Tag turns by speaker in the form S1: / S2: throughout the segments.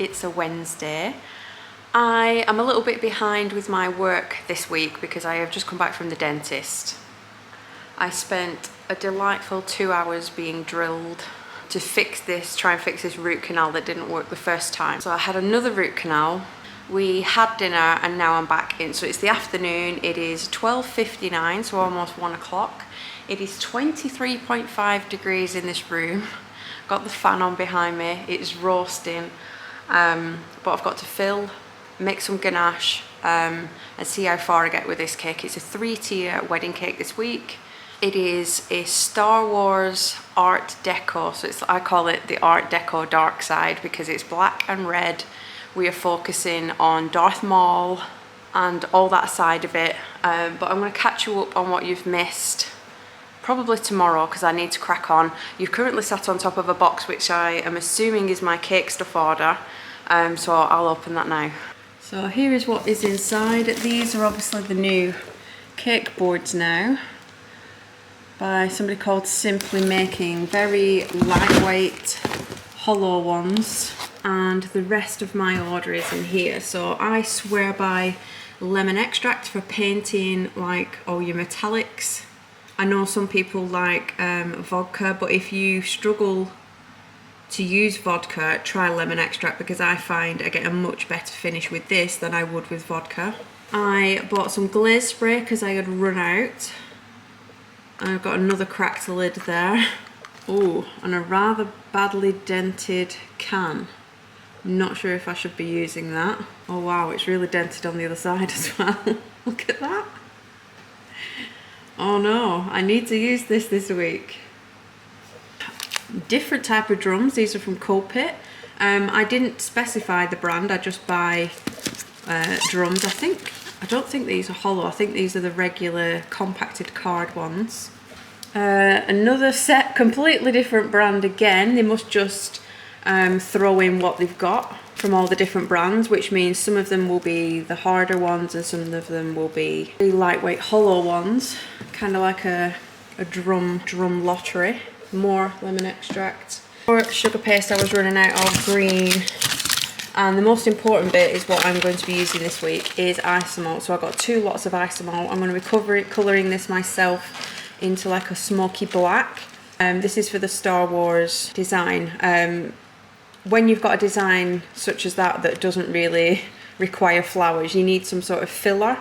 S1: It's a Wednesday. I am a little bit behind with my work this week because I have just come back from the dentist. I spent a delightful 2 hours being drilled to try and fix this root canal that didn't work the first time. So I had another root canal. We had dinner and now I'm back in. So it's the afternoon, it is 12:59, so almost 1 o'clock. It is 23.5 degrees in this room. Got the fan on behind me, it's roasting. But I've got to make some ganache and see how far I get with this cake. It's a 3-tier wedding cake this week. It is a Star Wars Art Deco, so I call it the Art Deco dark side because it's black and red. We are focusing on Darth Maul and all that side of it, but I'm going to catch you up on what you've missed probably tomorrow because I need to crack on. You've currently sat on top of a box which I am assuming is my cake stuff order, so I'll open that now. So here is what is inside. These are obviously the new cake boards now, by somebody called Simply Making. Very lightweight, hollow ones, and the rest of my order is in here. So I swear by lemon extract for painting like all your metallics. I know some people like vodka, but if you struggle to use vodka, try lemon extract because I find I get a much better finish with this than I would with vodka. I bought some glaze spray because I had run out. I've got another cracked lid there. Oh, and a rather badly dented can. Not sure if I should be using that. Oh wow, it's really dented on the other side as well. Look at that. Oh no, I need to use this week. Different type of drums. These are from Coal Pit. I didn't specify the brand, I just buy drums. I don't think these are hollow, I think these are the regular compacted card ones. Another set, completely different brand again. They must just throw in what they've got from all the different brands, which means some of them will be the harder ones and some of them will be the lightweight hollow ones. Kind of like a drum lottery. More lemon extract. For sugar paste I was running out of green. And the most important bit is what I'm going to be using this week is isomalt. So I've got 2 lots of isomalt. I'm going to be colouring this myself into like a smoky black. This is for the Star Wars design. When you've got a design such as that doesn't really require flowers, you need some sort of filler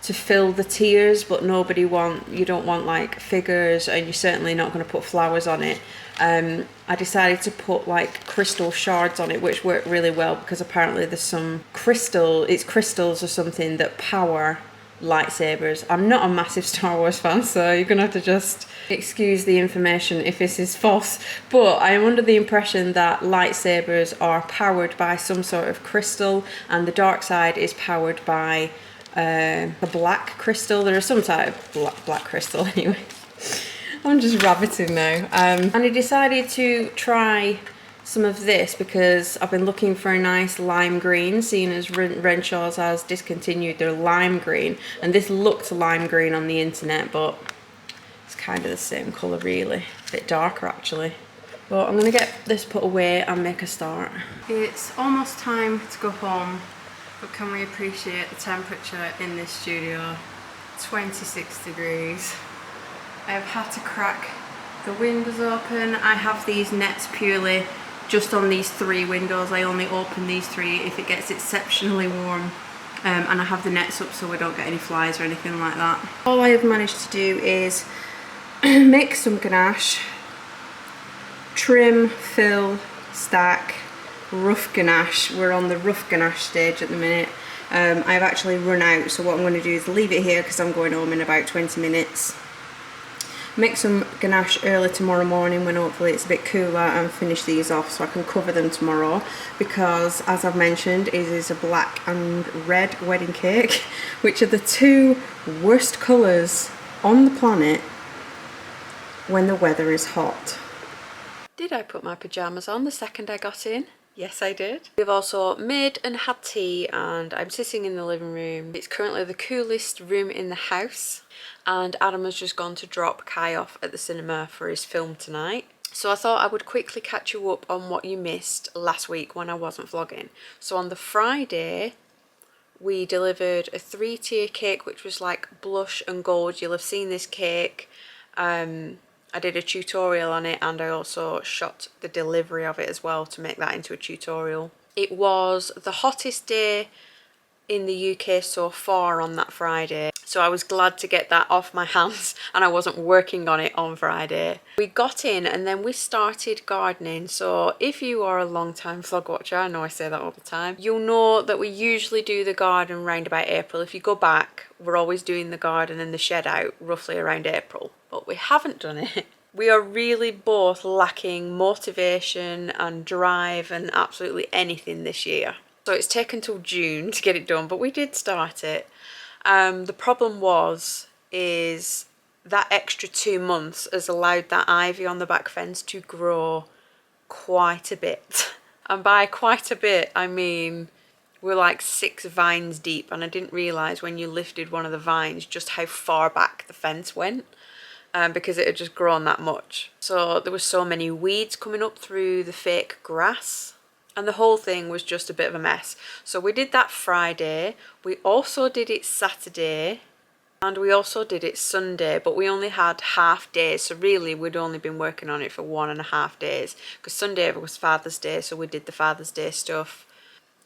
S1: to fill the tiers, but you don't want like figures, and you're certainly not going to put flowers on it. I decided to put like crystal shards on it, which work really well because apparently there's some crystals or something that power lightsabers. I'm not a massive Star Wars fan, so you're gonna have to just excuse the information if this is false, but I am under the impression that lightsabers are powered by some sort of crystal and the dark side is powered by a black crystal. There is some type of black crystal anyway. I'm just rabbiting now. And I decided to try some of this because I've been looking for a nice lime green, seeing as Renshaw's has discontinued their lime green, and this looked lime green on the internet, but it's kind of the same colour really, a bit darker actually. But I'm going to get this put away and make a start. It's almost time to go home, but can we appreciate the temperature in this studio? 26 degrees. I've had to crack the windows open. I have these nets purely just on these 3 windows. I only open these 3 if it gets exceptionally warm, and I have the nets up so we don't get any flies or anything like that. All I have managed to do is make some ganache, trim, fill, stack, rough ganache. We're on the rough ganache stage at the minute. I've actually run out, so what I'm going to do is leave it here because I'm going home in about 20 minutes. Make some ganache early tomorrow morning when hopefully it's a bit cooler, and finish these off so I can cover them tomorrow, because as I've mentioned it is a black and red wedding cake, which are the 2 worst colours on the planet when the weather is hot. Did I put my pyjamas on the second I got in? Yes, I did. We've also made and had tea, and I'm sitting in the living room. It's currently the coolest room in the house, and Adam has just gone to drop Kai off at the cinema for his film tonight. So I thought I would quickly catch you up on what you missed last week when I wasn't vlogging. So on the Friday, we delivered a 3-tier cake, which was like blush and gold. You'll have seen this cake. I did a tutorial on it, and I also shot the delivery of it as well to make that into a tutorial. It was the hottest day in the UK so far on that Friday, so I was glad to get that off my hands and I wasn't working on it on Friday. We got in and then we started gardening. So if you are a long time vlog watcher, I know I say that all the time, you'll know that we usually do the garden round about April. If you go back, we're always doing the garden and the shed out roughly around April, but we haven't done it. We are really both lacking motivation and drive and absolutely anything this year. So it's taken till June to get it done, but we did start it. The problem is that extra 2 months has allowed that ivy on the back fence to grow quite a bit. And by quite a bit, I mean we're like 6 vines deep, and I didn't realise when you lifted one of the vines just how far back the fence went. Because it had just grown that much. So there were so many weeds coming up through the fake grass, and the whole thing was just a bit of a mess. So we did that Friday, we also did it Saturday, and we also did it Sunday, but we only had half days, so really we'd only been working on it for 1.5 days, because Sunday was Father's Day, so we did the Father's Day stuff.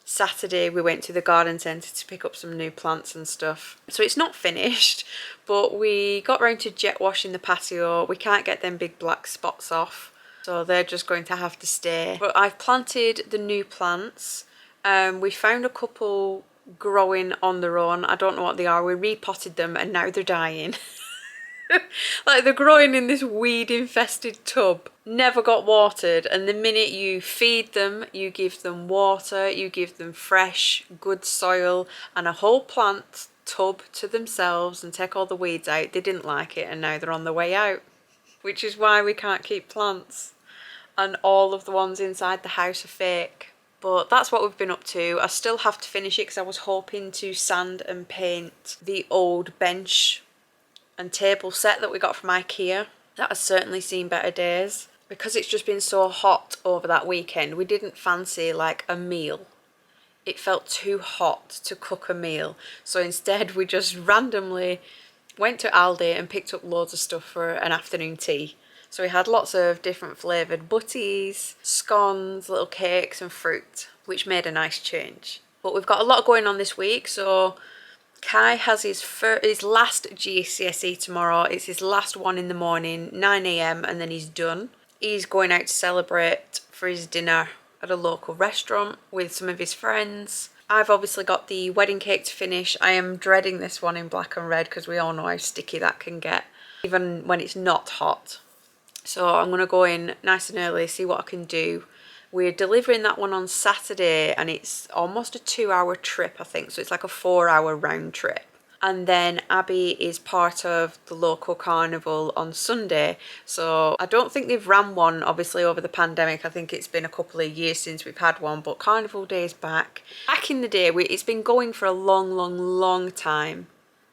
S1: Saturday we went to the garden centre to pick up some new plants and stuff. So it's not finished, but we got round to jet washing the patio. We can't get them big black spots off, so they're just going to have to stay. But I've planted the new plants. We found a couple growing on their own. I don't know what they are. We repotted them and now they're dying. Like they're growing in this weed infested tub, never got watered, and the minute you feed them, you give them water, you give them fresh good soil and a whole plant tub to themselves and take all the weeds out, they didn't like it, and now they're on the way out, which is why we can't keep plants, and all of the ones inside the house are fake. But that's what we've been up to. I still have to finish it because I was hoping to sand and paint the old bench and table set that we got from IKEA. That has certainly seen better days. Because it's just been so hot over that weekend, we didn't fancy like a meal. It felt too hot to cook a meal. So instead we just randomly went to Aldi and picked up loads of stuff for an afternoon tea. So we had lots of different flavoured butties, scones, little cakes and fruit, which made a nice change. But we've got a lot going on this week, so Kai has his last GCSE tomorrow. It's his last one in the morning, 9 AM, and then he's done. He's going out to celebrate for his dinner at a local restaurant with some of his friends. I've obviously got the wedding cake to finish. I am dreading this one in black and red because we all know how sticky that can get, even when it's not hot. So I'm going to go in nice and early, see what I can do. We're delivering that one on Saturday and it's almost a 2-hour trip, I think. So it's like a 4-hour round trip. And then Abby is part of the local carnival on Sunday. So I don't think they've ran one, obviously, over the pandemic. I think it's been a couple of years since we've had one, but Carnival Day is back. Back in the day, it's been going for a long time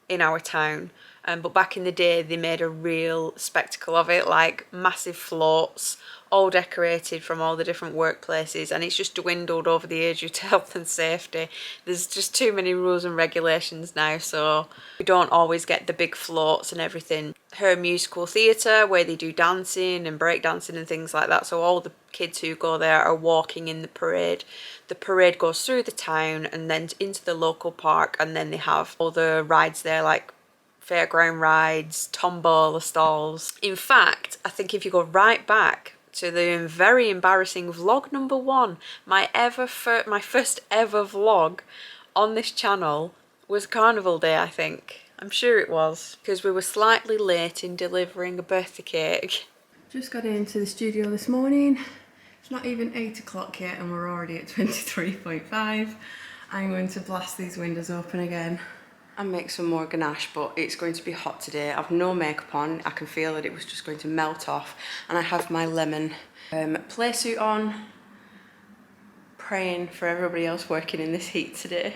S1: in our town. But back in the day, they made a real spectacle of it, like massive floats, all decorated from all the different workplaces, and it's just dwindled over the age due to health and safety. There's just too many rules and regulations now, so we don't always get the big floats and everything. Her musical theatre, where they do dancing and break dancing and things like that, so all the kids who go there are walking in the parade. The parade goes through the town and then into the local park, and then they have all the rides there, like fairground rides, tombola stalls. In fact, I think if you go right back to the very embarrassing vlog number 1, my first ever vlog on this channel was Carnival Day, I think. I'm sure it was, because we were slightly late in delivering a birthday cake.
S2: Just got into the studio this morning. It's not even 8 o'clock yet and we're already at 23.5. I'm going to blast these windows open again
S1: And make some more ganache, but it's going to be hot today. I've no makeup on. I can feel that it was just going to melt off. And I have my lemon play suit on, praying for everybody else working in this heat today.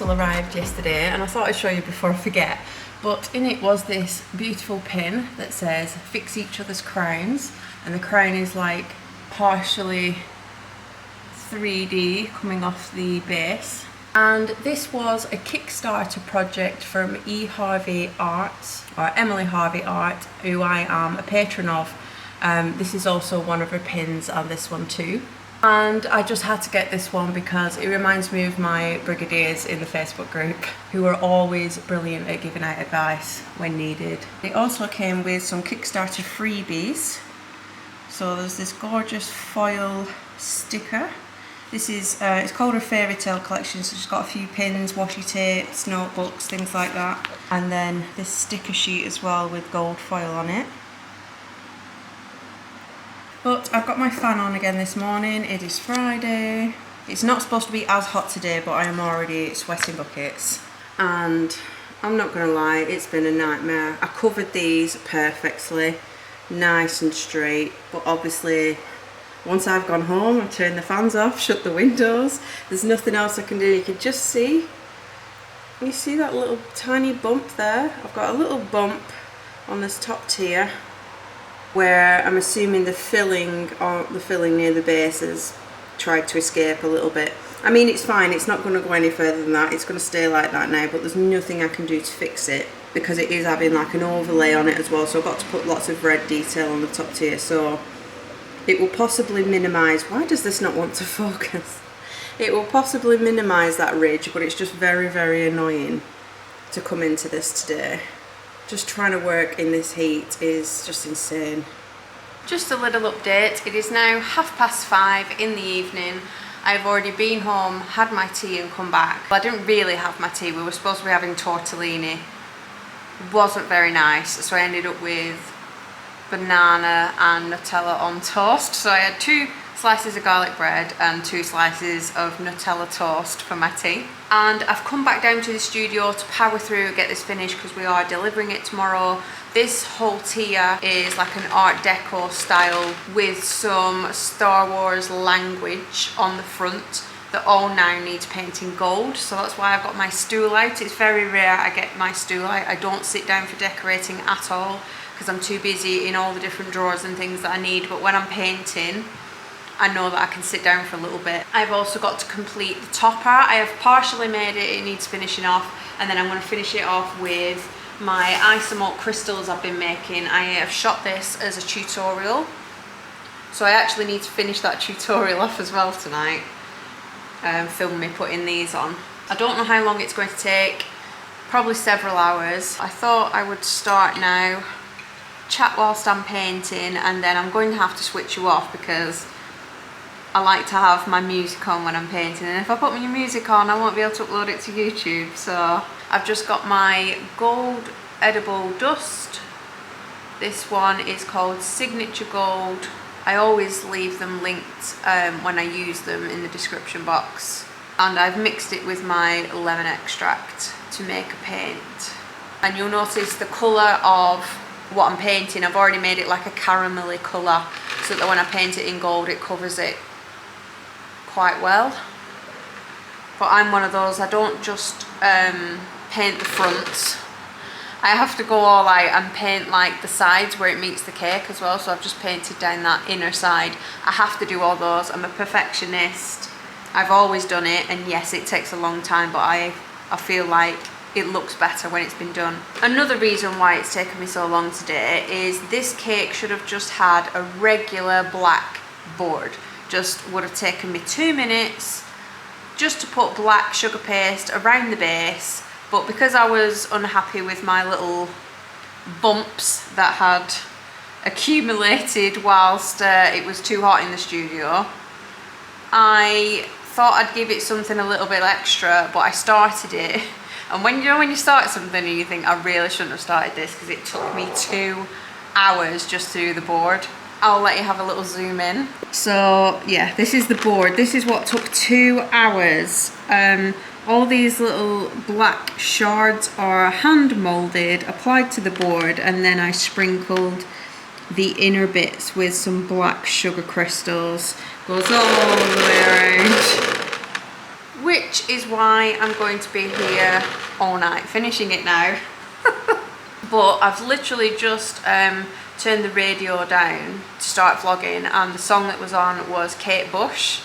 S2: parcel arrived yesterday and I thought I'd show you before I forget. But in it was this beautiful pin that says fix each other's crowns, and the crown is like partially 3D coming off the base. And this was a Kickstarter project from E. Harvey Arts, or Emily Harvey Art, who I am a patron of. This is also one of her pins, and this one too. And I just had to get this one because it reminds me of my brigadiers in the Facebook group, who are always brilliant at giving out advice when needed. It also came with some Kickstarter freebies. So there's this gorgeous foil sticker. This is, it's called a fairy tale collection, so it's got a few pins, washi tapes, notebooks, things like that. And then this sticker sheet as well with gold foil on it. But I've got my fan on again this morning. It is Friday. It's not supposed to be as hot today, but I am already sweating buckets. And I'm not gonna lie, it's been a nightmare. I covered these perfectly, nice and straight, but obviously once I've gone home, I've turned the fans off, shut the windows. There's nothing else I can do. You can just see, you see that little tiny bump there? I've got a little bump on this top tier where I'm assuming the filling near the base has tried to escape a little bit. I mean, it's fine, it's not going to go any further than that, it's going to stay like that now, but there's nothing I can do to fix it because it is having like an overlay on it as well, so I've got to put lots of red detail on the top tier, so it will possibly minimise, why does this not want to focus? It will possibly minimise that ridge, but it's just very, very annoying to come into this today. Just trying to work in this heat is just insane. Just a little update, it is now 5:30 in the evening. I've already been home, had my tea and come back. Well, I didn't really have my tea, we were supposed to be having tortellini. It wasn't very nice, so I ended up with banana and Nutella on toast. So I had 2 slices of garlic bread and 2 slices of Nutella toast for my tea. And I've come back down to the studio to power through and get this finished because we are delivering it tomorrow. This whole tier is like an Art Deco style with some Star Wars language on the front that all now needs painting gold. So that's why I've got my stool out. It's very rare I get my stool out. I don't sit down for decorating at all because I'm too busy in all the different drawers and things that I need. But when I'm painting, I know that I can sit down for a little bit. I've also got to complete the top art. I have partially made it, it needs finishing off, and then I'm going to finish it off with my isomalt crystals I've been making. I have shot this as a tutorial, so I actually need to finish that tutorial off as well tonight. Film me putting these on. I don't know how long it's going to take, probably several hours. I thought I would start now, chat whilst I'm painting, and then I'm going to have to switch you off because I like to have my music on when I'm painting, and if I put my music on I won't be able to upload it to YouTube. So I've just got my gold edible dust. This one is called Signature Gold. I always leave them linked when I use them in the description box, and I've mixed it with my lemon extract to make a paint. And you'll notice the colour of what I'm painting, I've already made it like a caramelly colour so that when I paint it in gold it covers it quite well. But I'm one of those, I don't just paint the fronts, I have to go all out and paint like the sides where it meets the cake as well. So I've just painted down that inner side. I have to do all those, I'm a perfectionist, I've always done it, and yes, it takes a long time, but I feel like it looks better when it's been done. Another reason why it's taken me so long today is this cake should have just had a regular black board. Just would have taken me 2 minutes just to put black sugar paste around the base, but because I was unhappy with my little bumps that had accumulated whilst it was too hot in the studio, I thought I'd give it something a little bit extra, but I started it, and when you start something and you think I really shouldn't have started this because it took me 2 hours just to do the board. I'll let you have a little zoom in. So yeah, this is the board. This is what took 2 hours. All these little black shards are hand molded, applied to the board, and then I sprinkled the inner bits with some black sugar crystals. Goes all the way around.
S1: which is why I'm going to be here all night finishing it now. But I've literally just turned the radio down to start vlogging, and the song that was on was Kate Bush.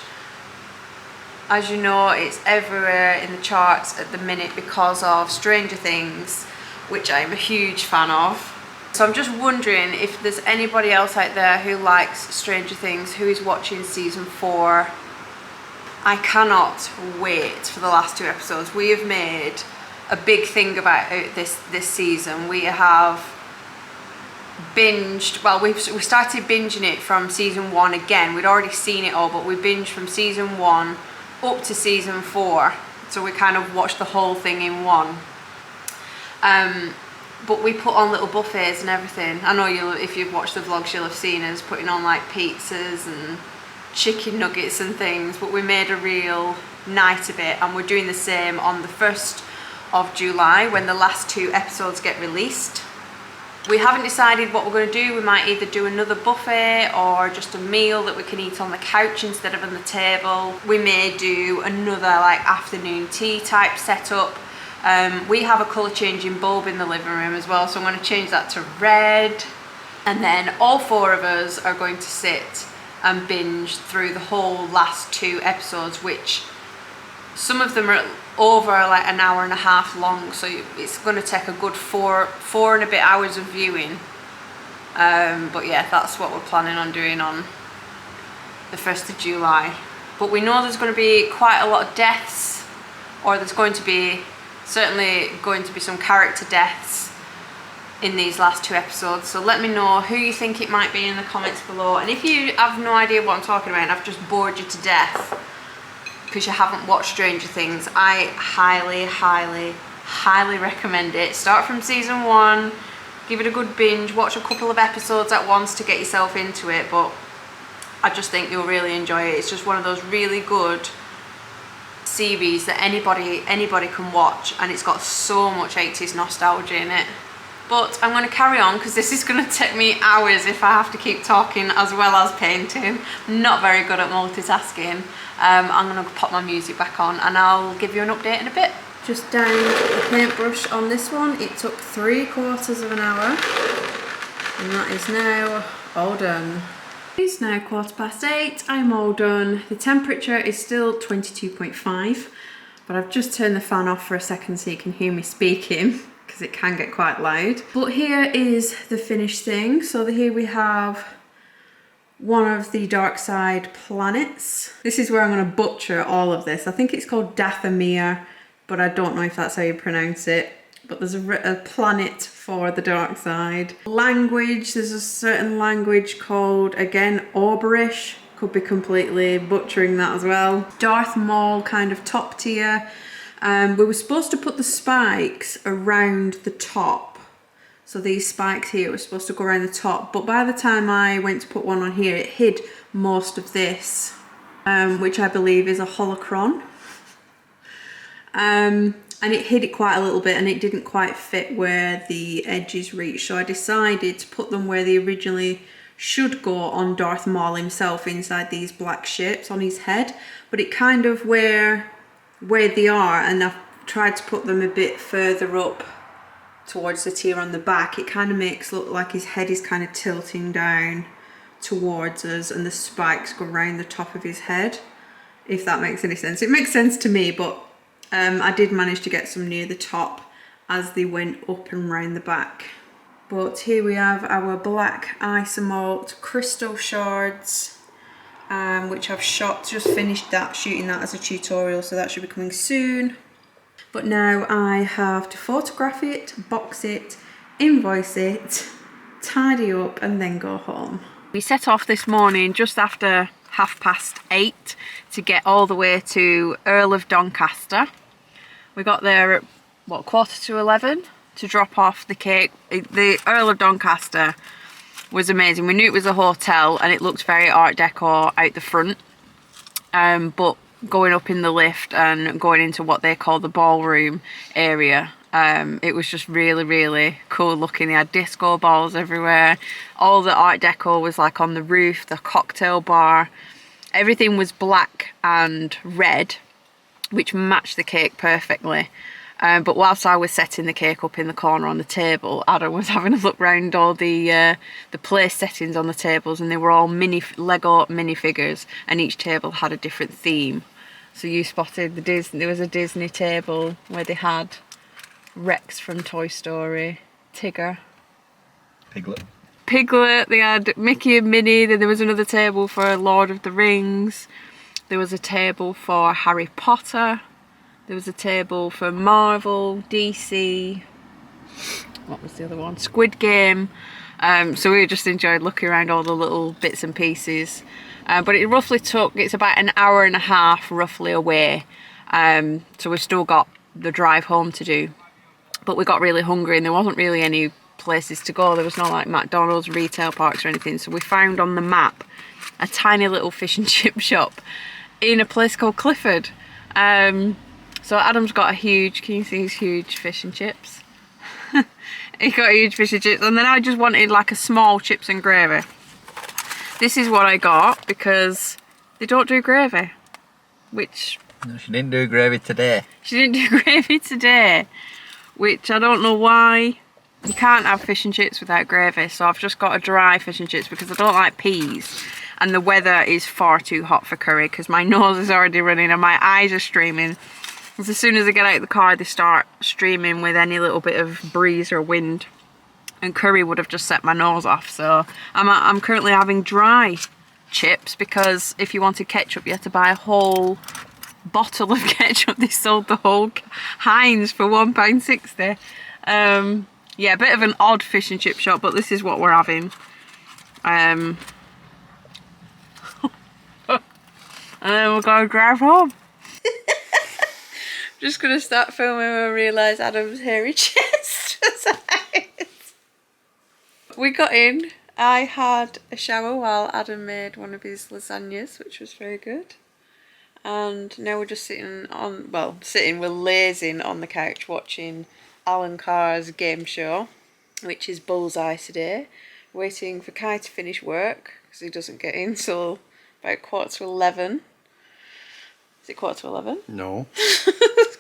S1: As you know, it's everywhere in the charts at the minute because of Stranger Things, which I'm a huge fan of. So I'm just wondering if there's anybody else out there who likes Stranger Things, who is watching season 4. I cannot wait for the last 2 episodes. We have made a big thing about this season. We have binged, well, we started binging it from season 1 again. We'd already seen it all, but we binged from season 1 up to season 4, so we kind of watched the whole thing in one. But we put on little buffets and everything. I know if you've watched the vlogs, you'll have seen us putting on like pizzas and chicken nuggets and things, but we made a real night of it, and we're doing the same on the 1st of July when the last 2 episodes get released. We haven't decided what we're going to do. We might either do another buffet or just a meal that we can eat on the couch instead of on the table. We may do another like afternoon tea type setup. We have a colour changing bulb in the living room as well, so I'm going to change that to red. And then all 4 of us are going to sit and binge through the whole last 2 episodes, which some of them are over like an hour and a half long, so it's going to take a good four and a bit hours of viewing. But yeah, that's what we're planning on doing on the 1st of July. But we know there's going to be quite a lot of deaths, or there's going to be certainly going to be some character deaths in these last 2 episodes, so let me know who you think it might be in the comments below. And if you have no idea what I'm talking about and I've just bored you to death because you haven't watched Stranger Things, I highly recommend it. Start from season 1, give it a good binge, watch a couple of episodes at once to get yourself into it, but I just think you'll really enjoy it. It's just one of those really good series that anybody can watch, and it's got so much 80s nostalgia in it. But I'm going to carry on because this is going to take me hours if I have to keep talking as well as painting. I'm not very good at multitasking. I'm going to pop my music back on and I'll give you an update in a bit. Just down the paintbrush on this one. It took 3/4 of an hour, and that is now all done. It's now 8:15. I'm all done. The temperature is still 22.5, but I've just turned the fan off for a second so you can hear me speaking, because it can get quite loud. But here is the finished thing. So here we have one of the dark side planets. This is where I'm going to butcher all of this. I think it's called Dathomir, but I don't know if that's how you pronounce it. But there's a planet for the dark side. Language, there's a certain language called, again, Orberish. Could be completely butchering that as well. Darth Maul, kind of top tier. We were supposed to put the spikes around the top. So these spikes here were supposed to go around the top, but by the time I went to put one on here, it hid most of this, which I believe is a holocron. And it hid it quite a little bit, and it didn't quite fit where the edges reached. So I decided to put them where they originally should go on Darth Maul himself, inside these black shapes on his head. But it kind of where they are, and I've tried to put them a bit further up towards the tier on the back, it kind of makes look like his head is kind of tilting down towards us and the spikes go around the top of his head, if that makes any sense. It makes sense to me, but I did manage to get some near the top as they went up and round the back. But here we have our black isomalt crystal shards, which I've just finished shooting that as a tutorial, so that should be coming soon. But now I have to photograph it, box it, invoice it, tidy up, and then go home. We set off this morning just after 8:30 to get all the way to Earl of Doncaster. We got there at, what, 11:15 to drop off the cake. The Earl of Doncaster was amazing. We knew it was a hotel and it looked very Art Deco out the front, but going up in the lift and going into what they call the ballroom area, it was just really cool looking. They had disco balls everywhere. All the Art Deco was like on the roof, the cocktail bar. Everything was black and red, which matched the cake perfectly. But whilst I was setting the cake up in the corner on the table, Adam was having a look round all the place settings on the tables, and they were all Lego minifigures, and each table had a different theme. So you spotted the Disney. There was a Disney table where they had Rex from Toy Story, Tigger, Piglet. They had Mickey and Minnie. Then there was another table for Lord of the Rings. There was a table for Harry Potter. There was a table for Marvel, DC, what was the other one? Squid Game. So we just enjoyed looking around all the little bits and pieces. But it roughly it's about an hour and a half roughly away. So we've still got the drive home to do. But we got really hungry and there wasn't really any places to go. There was no like McDonald's, retail parks or anything. So we found on the map a tiny little fish and chip shop in a place called Clifford. So Adam's got a huge, can you see his huge fish and chips? He got a huge fish and chips, and then I just wanted like a small chips and gravy. This is what I got because they don't do gravy, which...
S3: No, she didn't do gravy today.
S1: She didn't do gravy today, which I don't know why. You can't have fish and chips without gravy, so I've just got a dry fish and chips because I don't like peas. And the weather is far too hot for curry because my nose is already running and my eyes are streaming. As soon as I get out of the car, they start streaming with any little bit of breeze or wind. And curry would have just set my nose off. So I'm currently having dry chips because if you wanted ketchup, you had to buy a whole bottle of ketchup. They sold the whole Heinz for £1.60. Yeah, a bit of an odd fish and chip shop, but this is what we're having. And then we're going to drive home. Just gonna start filming when I realise Adam's hairy chest. We got in. I had a shower while Adam made one of his lasagnas, which was very good. And now we're just sitting, we're lazing on the couch watching Alan Carr's game show, which is Bullseye today. Waiting for Kai to finish work because he doesn't get in till about 11:15. Is it 11:15?
S3: No.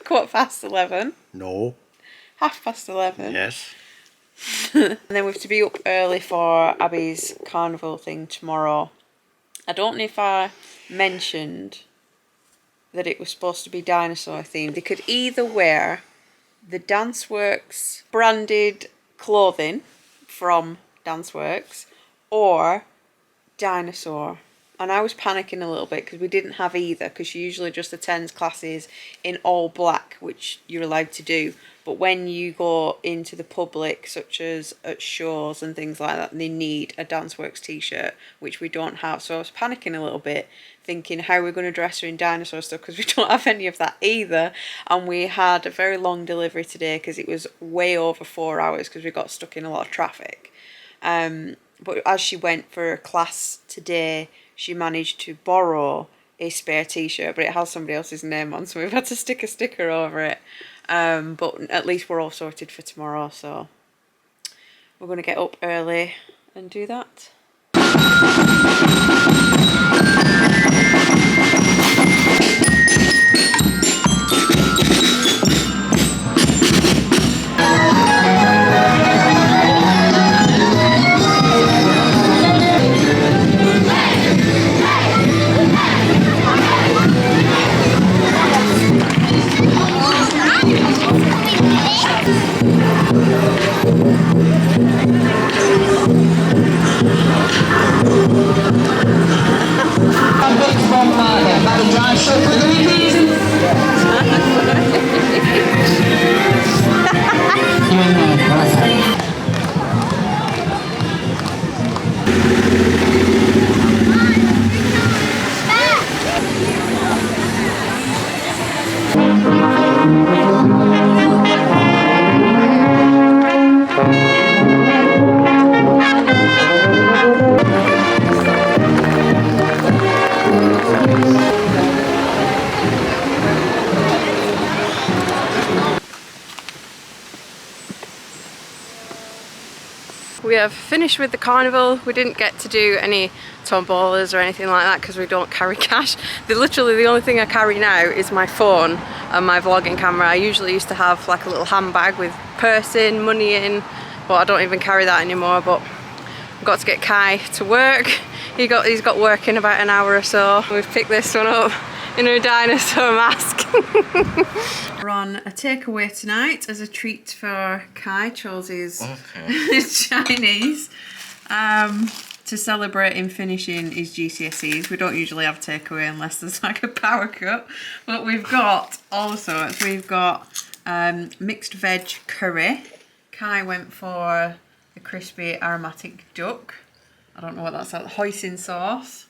S1: 11:15.
S3: No.
S1: 11:30.
S3: Yes.
S1: And then we have to be up early for Abby's Carnival thing tomorrow. I don't know if I mentioned that it was supposed to be dinosaur themed. They could either wear the Danceworks branded clothing from Danceworks or dinosaur. And I was panicking a little bit because we didn't have either, because she usually just attends classes in all black, which you're allowed to do. But when you go into the public, such as at shows and things like that, they need a Danceworks t-shirt, which we don't have. So I was panicking a little bit, thinking how we're going to dress her in dinosaur stuff, because we don't have any of that either. And we had a very long delivery today because it was way over 4 hours because we got stuck in a lot of traffic. But as she went for a class today, she managed to borrow a spare t-shirt, but it has somebody else's name on, so we've had to stick a sticker over it. But at least we're all sorted for tomorrow, so we're going to get up early and do that.
S2: we have finished with the carnival. We didn't get to do any tombolas or anything like that because we don't carry cash. Literally the only thing I carry now is my phone and my vlogging camera. I usually used to have like a little handbag with purse in, money in, but I don't even carry that anymore. But I've got to get Kai to work. He's got work in about an hour or so. We've picked this one up in a dinosaur mask. We're on a takeaway tonight as a treat for Kai. Chose his Chinese to celebrate him finishing his GCSEs. We don't usually have takeaway unless there's like a power cut, but we've got all sorts. We've got mixed veg curry. Kai went for the crispy aromatic duck. I don't know what that's like. Hoisin sauce.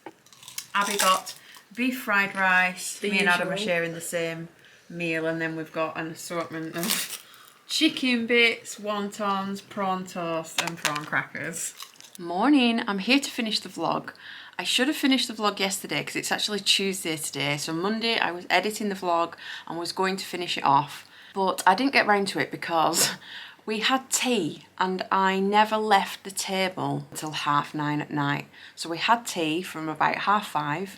S2: Abby got beef fried rice. Me and Adam are sharing the same meal, and then we've got an assortment of chicken bits, wontons, prawn toast and prawn crackers. Morning, I'm here to finish the vlog. I should have finished the vlog yesterday because it's actually Tuesday today. So Monday I was editing the vlog and was going to finish it off, but I didn't get round to it because we had tea and I never left the table until 9:30 at night. So we had tea from about 5:30.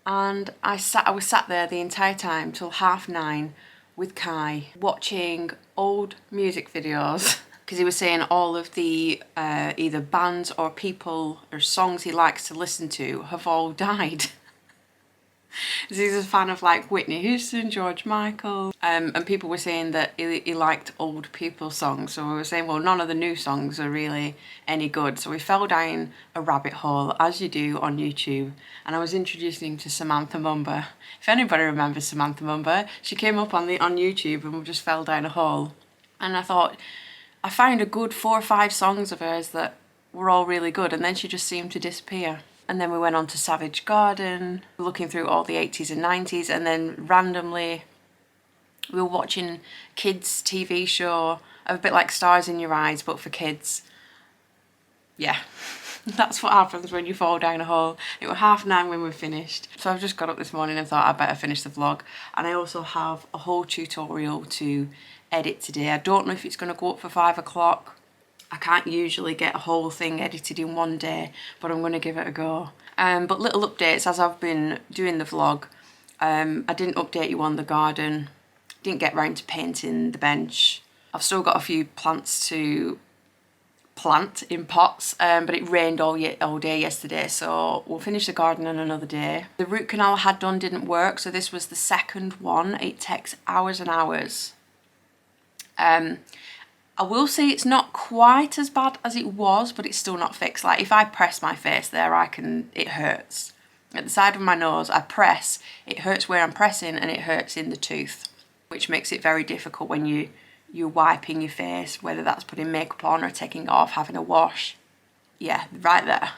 S2: And I was sat there the entire time till 9:30 with Kai watching old music videos because he was saying all of the either bands or people or songs he likes to listen to have all died. He's a fan of like Whitney Houston, George Michael, and people were saying that he liked old people songs. So we were saying, well, none of the new songs are really any good. So we fell down a rabbit hole, as you do on YouTube, and I was introducing him to Samantha Mumba. If anybody remembers Samantha Mumba, she came up on YouTube and we just fell down a hole. And I thought, I found a good 4 or 5 songs of hers that were all really good, and then she just seemed to disappear. And then we went on to Savage Garden, looking through all the 80s and 90s, and then randomly we were watching kids' TV show, a bit like Stars in Your Eyes, but for kids. Yeah, that's what happens when you fall down a hole. It was 9:30 when we finished. So I've just got up this morning and thought I'd better finish the vlog. And I also have a whole tutorial to edit today. I don't know if it's going to go up for 5 o'clock. I can't usually get a whole thing edited in one day, but I'm going to give it a go. But little updates as I've been doing the vlog. I didn't update you on the garden. Didn't get round to painting the bench. I've still got a few plants to plant in pots, but it rained all day yesterday, so we'll finish the garden on another day. The root canal I had done didn't work, so this was the second one. It takes hours and hours. I will say it's not quite as bad as it was, but it's still not fixed. Like if I press my face there, it hurts. At the side of my nose, I press, it hurts where I'm pressing and it hurts in the tooth, which makes it very difficult when you're wiping your face, whether that's putting makeup on or taking it off, having a wash. Yeah, right there.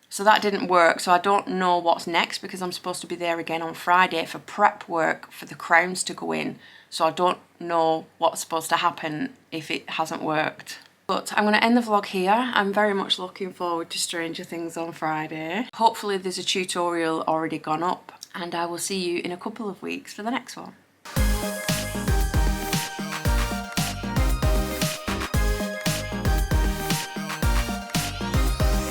S2: So that didn't work, so I don't know what's next because I'm supposed to be there again on Friday for prep work for the crowns to go in. So I don't know what's supposed to happen if it hasn't worked. But I'm going to end the vlog here. I'm very much looking forward to Stranger Things on Friday. Hopefully there's a tutorial already gone up, and I will see you in a couple of weeks for the next one.